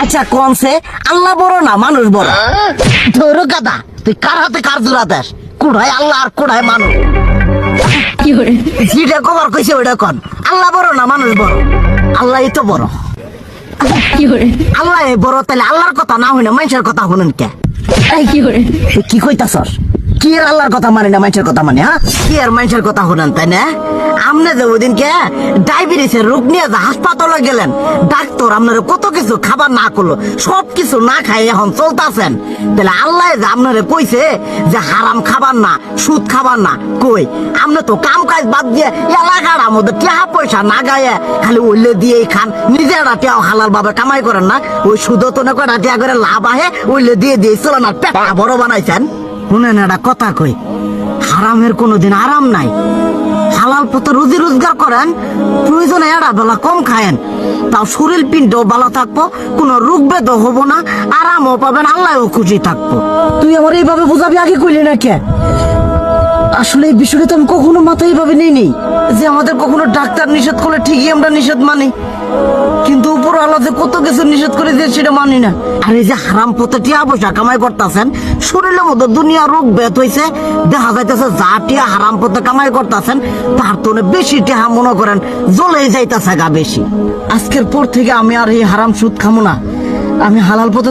আচ্ছা কনসে আল্লাহ বড় না মানুষ বড়? ধরো গাদা, তুই কার হাতে কার জোড়া দেশ? কুড়ায় আল্লাহ আর কুড়ায় মানুষ। যেটা কবার কইছে ওইটা কন। আল্লাহ বড় না মানুষ বড়? আল্লাহই তো বড়। আল্লাহ বড়, তাহলে আল্লাহর কথা না হই না মানুষের কথা শুনেন কে? তুই কি কইতাছস? কি আর আল্লাহর কথা মানে না মানুষের কথা মানে? হ্যাঁ, কি আর মানুষের কথা শুনেন তাই না? আমনে যে ওইদিনকে ডায়াবেটিসের রোগ নিয়ে যে হাসপাতালে গেলেন, ডাক্তার আপনার কত কিছু খাবার না করলো, সব কিছু না খাই এখন চলতেছেন। তাহলে আল্লাহ যে আপনারে কইছে যে হারাম খাবার না, সুদ খাবার না, কই আপনি তো কাম কাজ বাদ দিয়ে এলাকার মধ্যে টাকা পয়সা না গায়ে খালি ওইলে দিয়েই খান। নিজেরা টিয়াও হালাল ভাবে কামাই করেন না, ওই সুদ তো না কয়টা টিয়া করে লাভ আহে ওইলে দিয়ে দিয়ে চলেন আর পেটা বড় বানাইছেন। শুনেন একটা কথা কই, হারামের কোনোদিন আরাম নাই। হালাল পথে রুজি রোজগার করেন, প্রয়োজনে এড়া বেলা কম খায়েন, তাও শরীর পিণ্ড ভালো থাকবো, কোনো রোগ বেদ হবো না, আরামও পাবেন, আল্লাহও খুশি থাকবো। তুই আমার এইভাবে বুঝাবি আগে কইলি না কে? আসলে এই বিষয়টা তো আমি কখনো মাথায় এইভাবে নিই যে আমাদের কখনো ডাক্তার নিষেধ করলে ঠিকই আমরা নিষেধ মানি, কিন্তু উপর আল্লাহ যে কত কিছু নিষেধ করে দিয়ে সেটা মানি না। আর এই যে হারাম পথে টিয়া পয়সা কামাই করতেছেন, শরীরের মধ্যে দুনিয়া রোগ বেত হয়েছে, দেখা যাইতেছে যা টিয়া হারাম পথে কামাই করতেছেন তার তো বেশি টিয়া মনে করেন জ্বলেই যাইতেছে গা বেশি। আজকের পর থেকে আমি আর এই হারাম সুদ খামো না, আমি হালাল পথে